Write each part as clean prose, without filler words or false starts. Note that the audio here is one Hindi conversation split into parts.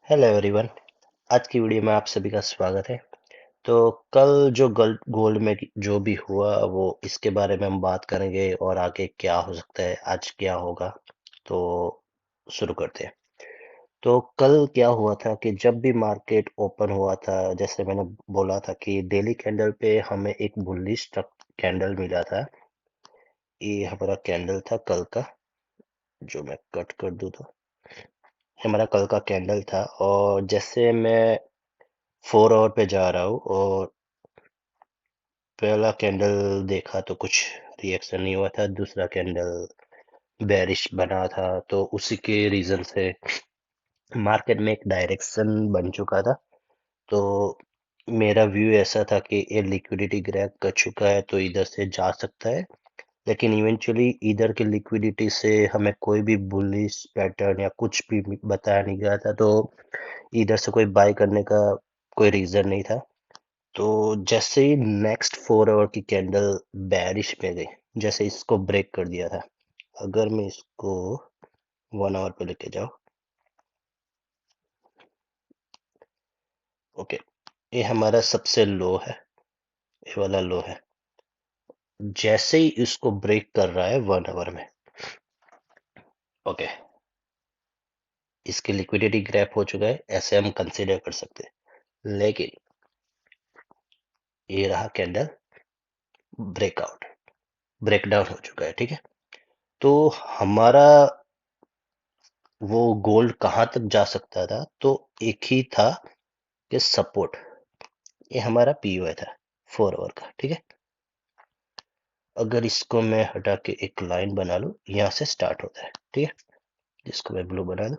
Hello everyone. आज की वीडियो में आप सभी का स्वागत है। तो कल जो गोल्ड में जो भी हुआ वो इसके बारे में हम बात करेंगे और आगे क्या हो सकता है, आज क्या होगा। तो शुरू करते हैं। तो कल क्या हुआ था कि जब भी मार्केट ओपन हुआ था, जैसे मैंने बोला था कि डेली कैंडल पे हमें एक बुलिश कैंडल मिला था। ये हमारा कैंडल था कल का, जो मैं कट कर दूं तो हमारा कल का कैंडल था। और जैसे मैं 4 आवर पे जा रहा हूँ और पहला कैंडल देखा तो कुछ रिएक्शन नहीं हुआ था, दूसरा कैंडल बेरिश बना था, तो उसी के रीजन से मार्केट में एक डायरेक्शन बन चुका था। तो मेरा व्यू ऐसा था कि ये लिक्विडिटी ग्रैब कर चुका है तो इधर से जा सकता है, लेकिन इवेंचुअली इधर की लिक्विडिटी से हमें कोई भी बुलिश पैटर्न या कुछ भी बताया नहीं गया था, तो इधर से कोई बाय करने का कोई रीजन नहीं था। तो जैसे ही नेक्स्ट 4 आवर की कैंडल बेरिश में गई, जैसे इसको ब्रेक कर दिया था। अगर मैं इसको 1 आवर पे लेके जाऊं, ओके, ये हमारा सबसे लो है, ये वाला लो है। जैसे ही इसको ब्रेक कर रहा है 1 आवर में, ओके, इसकी लिक्विडिटी ग्रैप हो चुका है, ऐसे हम कंसिडर कर सकते हैं। लेकिन ये रहा कैंडल ब्रेकआउट, ब्रेकडाउन हो चुका है, ठीक है। तो हमारा वो गोल्ड कहाँ तक जा सकता था, तो एक ही था कि सपोर्ट। ये हमारा पीओ था 4 आवर का, ठीक है। अगर इसको मैं हटा के एक लाइन बना लूं, यहां से स्टार्ट होता है, ठीक है। जिसको मैं ब्लू बना दूं,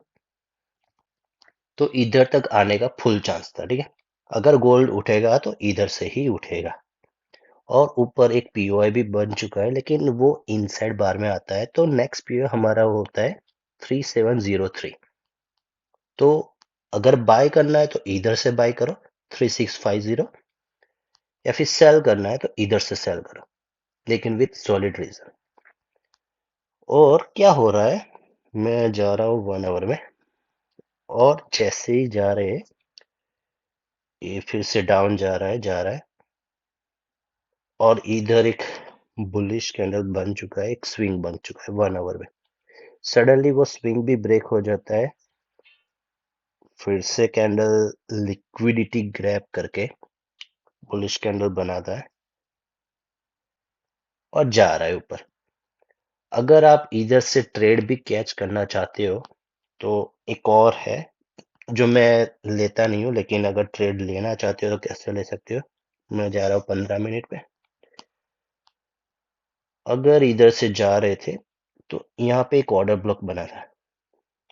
तो इधर तक आने का फुल चांस था, ठीक है। अगर गोल्ड उठेगा तो इधर से ही उठेगा। और ऊपर एक पीओआई भी बन चुका है, लेकिन वो इनसाइड बार में आता है, तो नेक्स्ट पीओ हमारा होता है 3703। तो अगर बाय करना है तो इधर से बाय करो 3650, या फिर सेल करना है तो इधर से सेल करो, लेकिन विथ सॉलिड रीजन। और क्या हो रहा है, मैं जा रहा हूँ 1 आवर में, और जैसे ही जा रहे हैं ये फिर से डाउन जा रहा है, जा रहा है। और इधर एक बुलिश कैंडल बन चुका है, एक स्विंग बन चुका है 1 आवर में। सडनली वो स्विंग भी ब्रेक हो जाता है, फिर से कैंडल लिक्विडिटी ग्रैब करके बुलिश कैंडल बनाता है और जा रहा है ऊपर। अगर आप इधर से ट्रेड भी कैच करना चाहते हो तो एक और है, जो मैं लेता नहीं हूँ, लेकिन अगर ट्रेड लेना चाहते हो तो कैसे ले सकते हो। मैं जा रहा हूँ 15 मिनट पे। अगर इधर से जा रहे थे तो यहाँ पे एक ऑर्डर ब्लॉक बना था,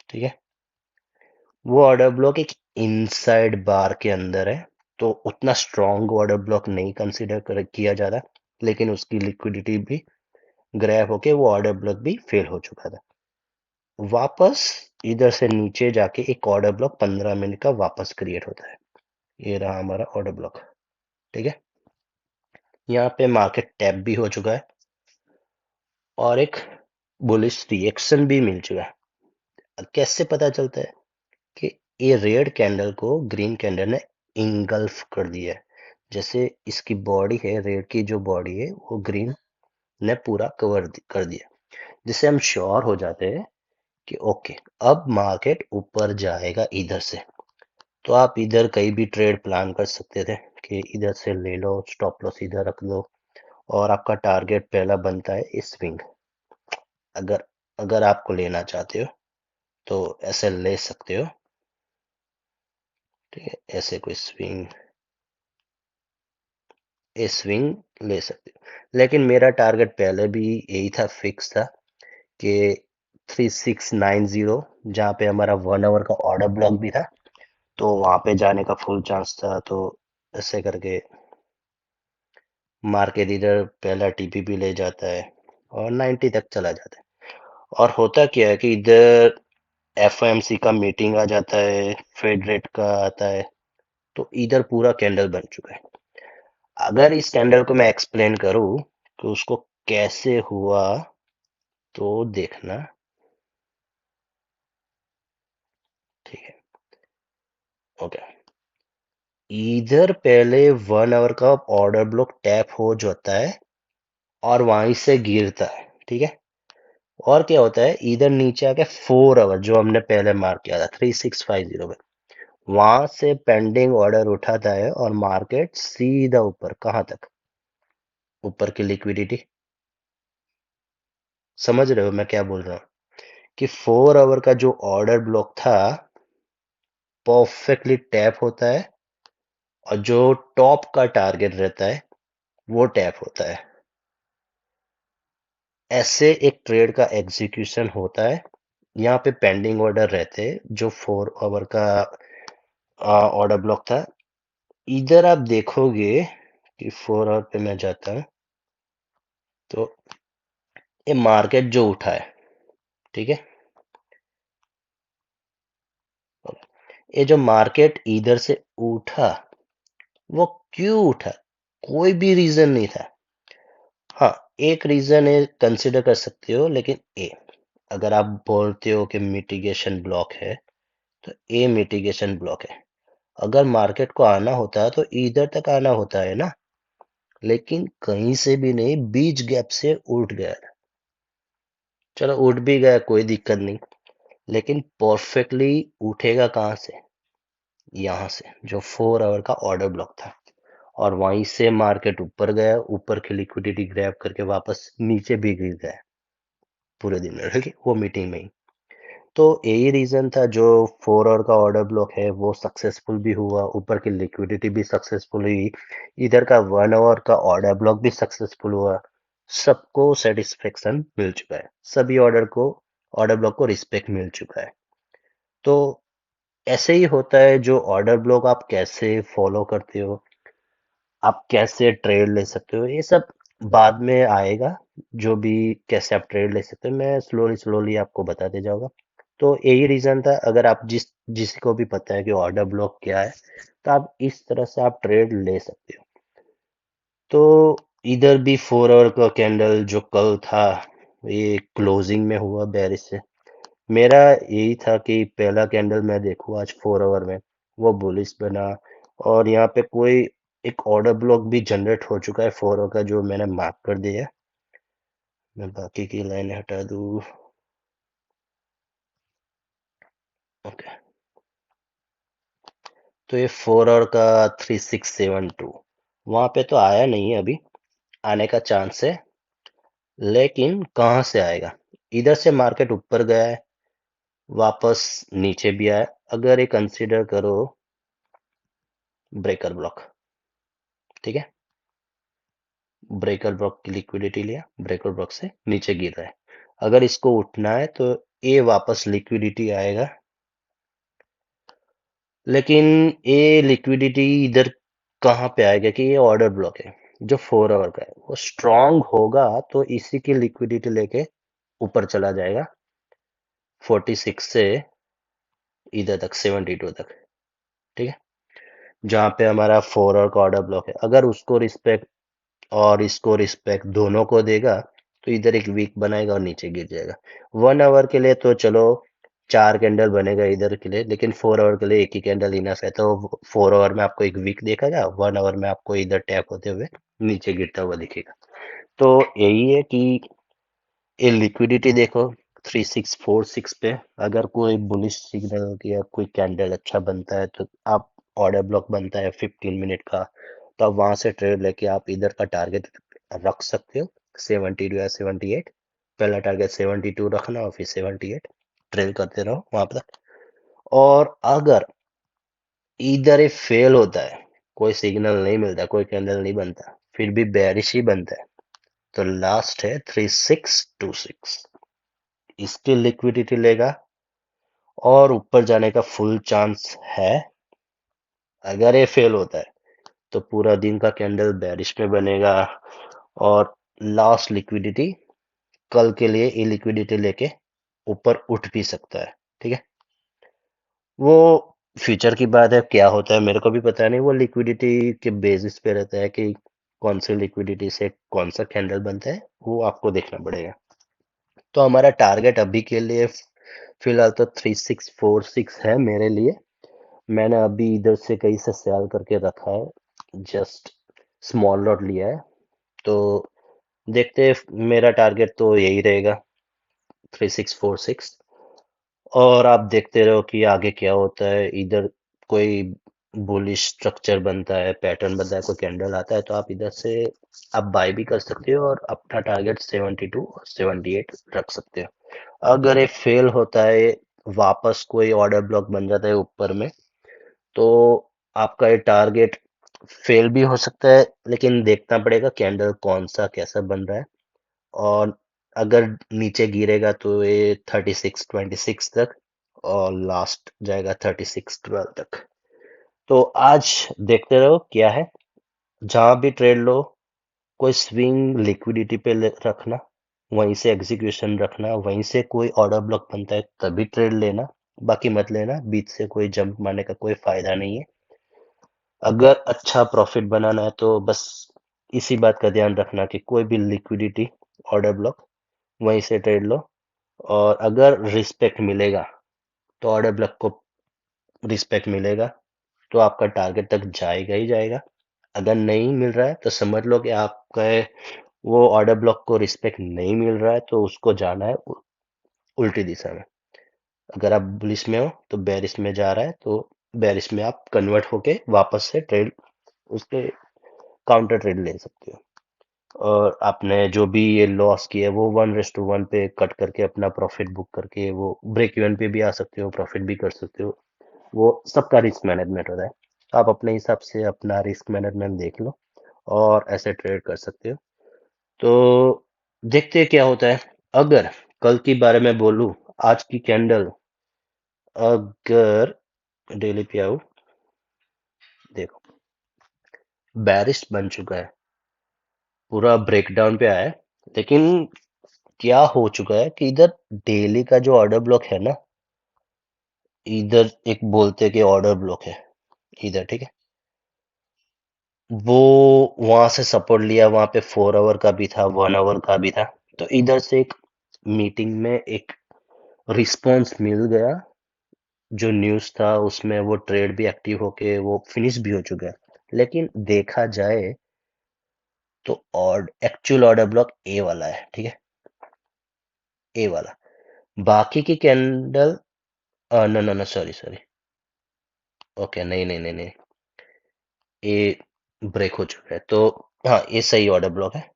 ठीक है। वो ऑर्डर ब्लॉक एक इनसाइड बार के अंदर है, तो उतना स्ट्रॉन्ग ऑर्डर ब्लॉक नहीं कंसीडर किया जा रहा, लेकिन उसकी लिक्विडिटी भी ग्रैब होके वो ऑर्डर ब्लॉक भी फेल हो चुका था। वापस इधर से नीचे जाके एक ऑर्डर ब्लॉक 15 मिनट का वापस क्रिएट होता है। ये रहा हमारा ऑर्डर ब्लॉक, ठीक है। यहाँ पे मार्केट टैप भी हो चुका है और एक बुलिश रिएक्शन भी मिल चुका है। अब कैसे पता चलता है कि ये रेड कैंडल को ग्रीन कैंडल ने इंगल्फ कर दिया है। जैसे इसकी बॉडी है, रेड की जो बॉडी है वो ग्रीन ने पूरा कवर कर दिया, जिससे हम श्योर हो जाते हैं कि ओके, अब मार्केट ऊपर जाएगा इधर से। तो आप इधर कहीं भी ट्रेड प्लान कर सकते थे कि इधर से ले लो, स्टॉप लॉस इधर रख लो, और आपका टारगेट पहला बनता है इस स्विंग। अगर अगर आपको लेना चाहते हो तो ऐसे ले सकते हो, ठीक है। ऐसे कोई स्विंग, ये स्विंग ले सकते हो, लेकिन मेरा टारगेट पहले भी यही था, फिक्स था कि 3690, जहाँ पे हमारा 1 आवर का ऑर्डर ब्लॉक भी था, तो वहां पे जाने का फुल चांस था। तो ऐसे करके मार्केट इधर पहला टीपीपी ले जाता है और 90 तक चला जाता है। और होता क्या है कि इधर एफओएमसी का मीटिंग आ जाता है, फेड रेट का आता है, तो इधर पूरा कैंडल बन चुका है। अगर इस कैंडल को मैं एक्सप्लेन करूं तो उसको कैसे हुआ, तो देखना, ठीक है। ओके, इधर पहले 1 आवर का ऑर्डर ब्लॉक टैप हो जाता है और वहीं से गिरता है, ठीक है। और क्या होता है, इधर नीचे आके 4 आवर जो हमने पहले मार्क किया था 3650 में, वहां से पेंडिंग ऑर्डर उठाता है और मार्केट सीधा ऊपर, कहां तक, ऊपर की लिक्विडिटी। समझ रहे हो मैं क्या बोल रहा हूँ, कि 4 आवर का जो ऑर्डर ब्लॉक था परफेक्टली टैप होता है और जो टॉप का टारगेट रहता है वो टैप होता है। ऐसे एक ट्रेड का एग्जीक्यूशन होता है। यहाँ पे पेंडिंग ऑर्डर रहते हैं जो 4 आवर का ऑर्डर ब्लॉक था। इधर आप देखोगे कि 4 आवर पे मैं जाता हूँ तो ये मार्केट जो उठा है, ठीक है, ये जो मार्केट इधर से उठा वो क्यों उठा, कोई भी रीजन नहीं था। हाँ, एक रीजन है, कंसिडर कर सकते हो, लेकिन ए, अगर आप बोलते हो कि मिटिगेशन ब्लॉक है तो ए मिटिगेशन ब्लॉक है। अगर मार्केट को आना होता है तो इधर तक आना होता है ना, लेकिन कहीं से भी नहीं, बीच गैप से उठ गया। चलो उठ भी गया कोई दिक्कत नहीं, लेकिन परफेक्टली उठेगा कहाँ से, यहाँ से जो 4 आवर का ऑर्डर ब्लॉक था, और वहीं से मार्केट ऊपर गया, ऊपर की लिक्विडिटी ग्रैब करके वापस नीचे भी गिर गया पूरे दिन में, ठीक है, वो मीटिंग में ही। तो यही रीजन था, जो 4 आवर का ऑर्डर ब्लॉक है वो सक्सेसफुल भी हुआ, ऊपर की लिक्विडिटी भी सक्सेसफुल हुई, इधर का 1 आवर का ऑर्डर ब्लॉक भी सक्सेसफुल हुआ। सबको सेटिस्फेक्शन मिल चुका है, सभी ऑर्डर ब्लॉक को रिस्पेक्ट मिल चुका है। तो ऐसे ही होता है, जो ऑर्डर ब्लॉक आप कैसे फॉलो करते हो, आप कैसे ट्रेड ले सकते हो, ये सब बाद में आएगा। जो भी कैसे आप ट्रेड ले सकते हो मैं स्लोली स्लोली आपको बताते जाऊंगा। तो यही रीजन था, अगर आप जिसको भी पता है कि ऑर्डर ब्लॉक क्या है, तो आप इस तरह से आप ट्रेड ले सकते हो। तो इधर भी 4 आवर का कैंडल जो कल था, ये क्लोजिंग में हुआ बेरिश से। मेरा यही था कि पहला कैंडल मैं देखूं आज 4 आवर में, वो बुलिश बना, और यहाँ पे कोई एक ऑर्डर ब्लॉक भी जनरेट हो चुका है 4 आवर का, जो मैंने मार्क कर दिया। मैं बाकी की लाइन हटा दूं। ओके, तो ये 4 आवर का 3672 वहां पे तो आया नहीं है अभी, आने का चांस है, लेकिन कहाँ से आएगा। इधर से मार्केट ऊपर गया है, वापस नीचे भी आया। अगर ये कंसीडर करो ब्रेकर ब्लॉक, ठीक है, ब्रेकर ब्लॉक की लिक्विडिटी लिया, ब्रेकर ब्लॉक से नीचे गिर रहा है, अगर इसको उठना है तो ये वापस लिक्विडिटी आएगा। लेकिन ये लिक्विडिटी इधर कहाँ पे आएगा, कि ये ऑर्डर ब्लॉक है जो 4 आवर का है, वो स्ट्रांग होगा तो इसी की लिक्विडिटी लेके ऊपर चला जाएगा 46 से इधर तक 72 तक, ठीक है, जहाँ पे हमारा 4 आवर का ऑर्डर ब्लॉक है। अगर उसको रिस्पेक्ट और इसको रिस्पेक्ट दोनों को देगा तो इधर एक वीक बनाएगा और नीचे गिर जाएगा। 1 आवर के लिए तो चलो 4 कैंडल बनेगा इधर के लिए, लेकिन 4 आवर के लिए एक ही कैंडल इनफ है। तो 4 आवर में आपको एक वीक देखेगा, 1 आवर में आपको इधर टैप होते हुए नीचे गिरता हुआ दिखेगा। तो यही है कि ये लिक्विडिटी देखो 3646 पे, अगर कोई बुलिश सिग्नल या कोई कैंडल अच्छा बनता है तो आप, ऑर्डर ब्लॉक बनता है 15 मिनट का, तो आप वहां से ट्रेड लेके आप इधर का टारगेट रख सकते हो 72 या 78। पहला टारगेट 72 रखना और फिर 78 ट्रेड करते रहो वहां पर। और अगर इधर ये फेल होता है, कोई सिग्नल नहीं मिलता, कोई कैंडल नहीं बनता, फिर भी बेरिश ही बनता है, तो लास्ट है 3626, इसकी लिक्विडिटी लेगा और ऊपर जाने का फुल चांस है। अगर ये फेल होता है तो पूरा दिन का कैंडल बेरिश में बनेगा, और लास्ट लिक्विडिटी कल के लिए ये लिक्विडिटी लेके ऊपर उठ भी सकता है, ठीक है। वो फ्यूचर की बात है, क्या होता है मेरे को भी पता नहीं, वो लिक्विडिटी के बेसिस पे रहता है कि कौन सी लिक्विडिटी से कौन सा कैंडल बनता है, वो आपको देखना पड़ेगा। तो हमारा टारगेट अभी के लिए फिलहाल तो 3646 है मेरे लिए। मैंने अभी इधर से कहीं से सेल करके रखा है, जस्ट स्मॉल लॉट लिया है। तो देखते हैं, मेरा टारगेट तो यही रहेगा 3646। और आप देखते रहो कि आगे क्या होता है। इधर कोई बुलिश स्ट्रक्चर बनता है, पैटर्न बनता है, कोई कैंडल आता है, तो आप इधर से आप बाय भी कर सकते हो और अपना टारगेट 72 और 78 रख सकते हो। अगर ये फेल होता है, वापस कोई ऑर्डर ब्लॉक बन जाता है ऊपर में, तो आपका ये टारगेट फेल भी हो सकता है, लेकिन देखना पड़ेगा कैंडल कौन सा कैसा बन रहा है। और अगर नीचे गिरेगा तो ये 3626 तक, और लास्ट जाएगा 3612 तक। तो आज देखते रहो क्या है। जहां भी ट्रेड लो, कोई स्विंग लिक्विडिटी पे रखना, वहीं से एग्जीक्यूशन रखना, वहीं से कोई ऑर्डर ब्लॉक बनता है तभी ट्रेड लेना, बाकी मत लेना। बीच से कोई जंप मारने का कोई फायदा नहीं है। अगर अच्छा प्रॉफिट बनाना है तो बस इसी बात का ध्यान रखना कि कोई भी लिक्विडिटी ऑर्डर ब्लॉक, वहीं से ट्रेड लो। और अगर रिस्पेक्ट मिलेगा तो ऑर्डर ब्लॉक को रिस्पेक्ट मिलेगा, तो आपका टारगेट तक जाएगा ही जाएगा। अगर नहीं मिल रहा है तो समझ लो कि आपका वो ऑर्डर ब्लॉक को रिस्पेक्ट नहीं मिल रहा है, तो उसको जाना है उल्टी दिशा में। अगर आप बुलिश में हो तो बेरिश में जा रहा है, तो बेरिश में आप कन्वर्ट होके वापस से ट्रेड, उसके काउंटर ट्रेड ले सकते हो। और आपने जो भी ये लॉस किया है वो 1:1 पे कट करके अपना प्रॉफिट बुक करके वो ब्रेक इवन पे भी आ सकते हो, प्रॉफिट भी कर सकते हो। वो सबका रिस्क मैनेजमेंट होता है। आप अपने हिसाब से अपना रिस्क मैनेजमेंट देख लो और ऐसे ट्रेड कर सकते हो। तो देखते हैं क्या होता है। अगर कल के बारे में बोलूं, आज की कैंडल अगर डेली पे आऊं, देखो बैरिश बन चुका है, पूरा ब्रेकडाउन पे आया है। लेकिन क्या हो चुका है कि इधर डेली का जो ऑर्डर ब्लॉक है ना, इधर एक बोलते हैं कि ऑर्डर ब्लॉक है इधर, ठीक है। वो वहां से सपोर्ट लिया, वहां पे 4 आवर का भी था, 1 आवर का भी था। तो इधर से एक मीटिंग में एक रिस्पॉन्स मिल गया। जो न्यूज़ था उसमें वो ट्रेड भी एक्टिव होके वो फिनिश भी हो चुका है। लेकिन देखा जाए तो और एक्चुअल ऑर्डर ब्लॉक ए वाला है, ठीक है, ए वाला। बाकी की candle, no no no, sorry sorry, okay, नहीं नहीं नहीं नहीं, ये ब्रेक हो चुका है, तो हाँ, ये सही ऑर्डर ब्लॉक है।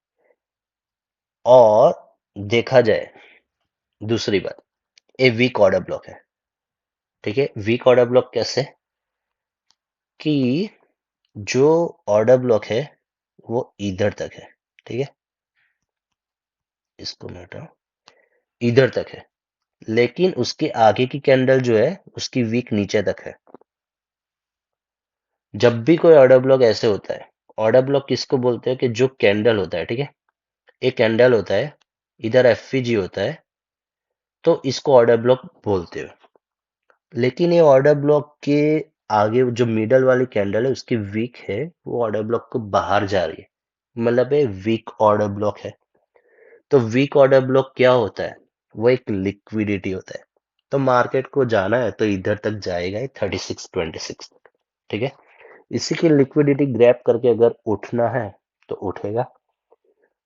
और देखा जाए, दूसरी बात, ये वीक ऑर्डर ब्लॉक है, ठीक है। वीक ऑर्डर ब्लॉक कैसे, कि जो ऑर्डर ब्लॉक है वो इधर तक है, ठीक है, इसको मैं हटाऊं, इधर तक है। लेकिन उसके आगे की कैंडल जो है उसकी वीक नीचे तक है। जब भी कोई ऑर्डर ब्लॉक ऐसे होता है, ऑर्डर ब्लॉक किसको बोलते हैं, कि जो कैंडल होता है, ठीक है, एक कैंडल होता है, इधर एफवीजी होता है, तो इसको ऑर्डर ब्लॉक बोलते हो। लेकिन ये ऑर्डर ब्लॉक के आगे जो मिडल वाली कैंडल है उसकी वीक है, वो ऑर्डर ब्लॉक को बाहर जा रही है, मतलब ये वीक ऑर्डर ब्लॉक है। तो वीक ऑर्डर ब्लॉक क्या होता है, वो एक लिक्विडिटी होता है। तो मार्केट को जाना है तो इधर तक जाएगा ही, 3626 तक, ठीक है। इसी की लिक्विडिटी ग्रैब करके अगर उठना है तो उठेगा,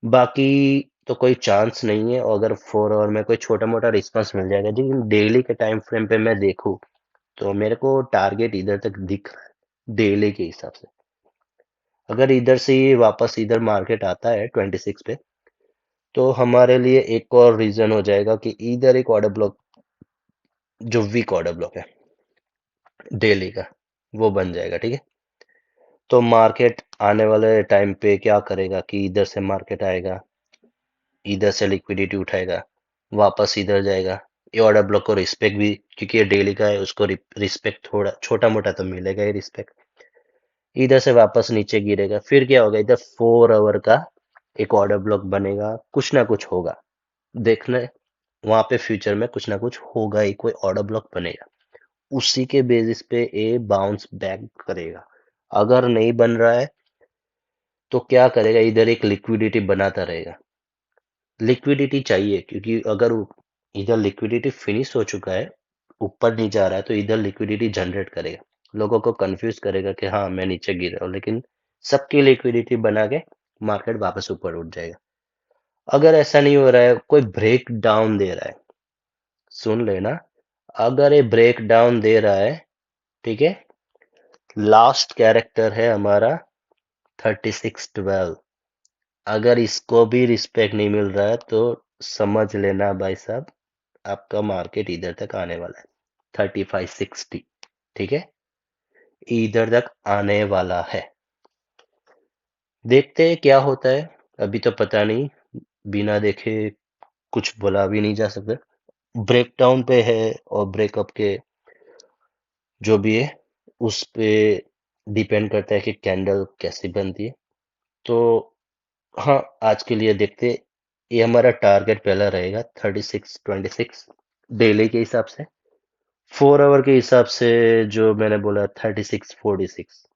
बाकी तो कोई चांस नहीं है। और अगर 4 आवर में कोई छोटा मोटा रिस्पॉन्स मिल जाएगा, लेकिन डेली के टाइम फ्रेम पे मैं देखूं तो मेरे को टारगेट इधर तक दिख रहा है डेली के हिसाब से। अगर इधर से ये वापस इधर मार्केट आता है 26 पे, तो हमारे लिए एक और रीजन हो जाएगा कि इधर एक ऑर्डर ब्लॉक, जो वीक ऑर्डर ब्लॉक है डेली का, वो बन जाएगा, ठीक है। तो मार्केट आने वाले टाइम पे क्या करेगा कि इधर से मार्केट आएगा, इधर से लिक्विडिटी उठाएगा, वापस इधर जाएगा। ये ऑर्डर ब्लॉक को रिस्पेक्ट भी, क्योंकि ये डेली का है, उसको रिस्पेक्ट थोड़ा छोटा मोटा तो मिलेगा ही रिस्पेक्ट। इधर से वापस नीचे गिरेगा, फिर क्या होगा, इधर 4 आवर का एक ऑर्डर ब्लॉक बनेगा, कुछ ना कुछ होगा। देखना, वहां पे फ्यूचर में कुछ ना कुछ होगा ही, कोई ऑर्डर ब्लॉक बनेगा, उसी के बेसिस पे ये बाउंस बैक करेगा। अगर नहीं बन रहा है तो क्या करेगा, इधर एक लिक्विडिटी बनाता रहेगा। लिक्विडिटी चाहिए, क्योंकि अगर इधर लिक्विडिटी फिनिश हो चुका है, ऊपर नहीं जा रहा है, तो इधर लिक्विडिटी जनरेट करेगा। लोगों को कंफ्यूज करेगा कि हाँ मैं नीचे गिर रहा हूँ, लेकिन सबकी लिक्विडिटी बना के मार्केट वापस ऊपर उठ जाएगा। अगर ऐसा नहीं हो रहा है, कोई ब्रेक डाउन दे रहा है, सुन लेना, अगर ये ब्रेक डाउन दे रहा है, ठीक है, लास्ट कैरेक्टर है हमारा 3612, अगर इसको भी रिस्पेक्ट नहीं मिल रहा है तो समझ लेना भाई साहब, आपका मार्केट इधर तक आने वाला है, 3560, ठीक है, इधर तक आने वाला है। देखते हैं क्या होता है, अभी तो पता नहीं, बिना देखे कुछ बोला भी नहीं जा सकता। ब्रेकडाउन पे है और ब्रेकअप के जो भी है उस पे डिपेंड करता है कि कैंडल कैसी बनती है। तो हाँ, आज के लिए देखते, ये हमारा टारगेट पहला रहेगा 3626 डेली के हिसाब से, 4 आवर के हिसाब से जो मैंने बोला 3646,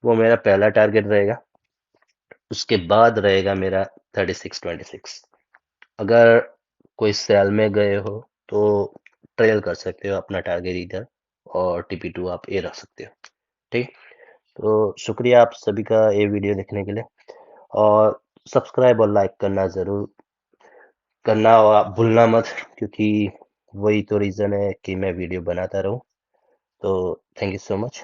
वो मेरा पहला टारगेट रहेगा। उसके बाद रहेगा मेरा 3626। अगर कोई सेल में गए हो तो ट्रेल कर सकते हो अपना टारगेट इधर, और TP2 आप ये रख सकते हो, ठीक। तो शुक्रिया आप सभी का ये वीडियो देखने के लिए, और सब्सक्राइब और लाइक करना ज़रूर करना, और आप भूलना मत, क्योंकि वही तो रीज़न है कि मैं वीडियो बनाता रहूं। तो थैंक यू सो मच।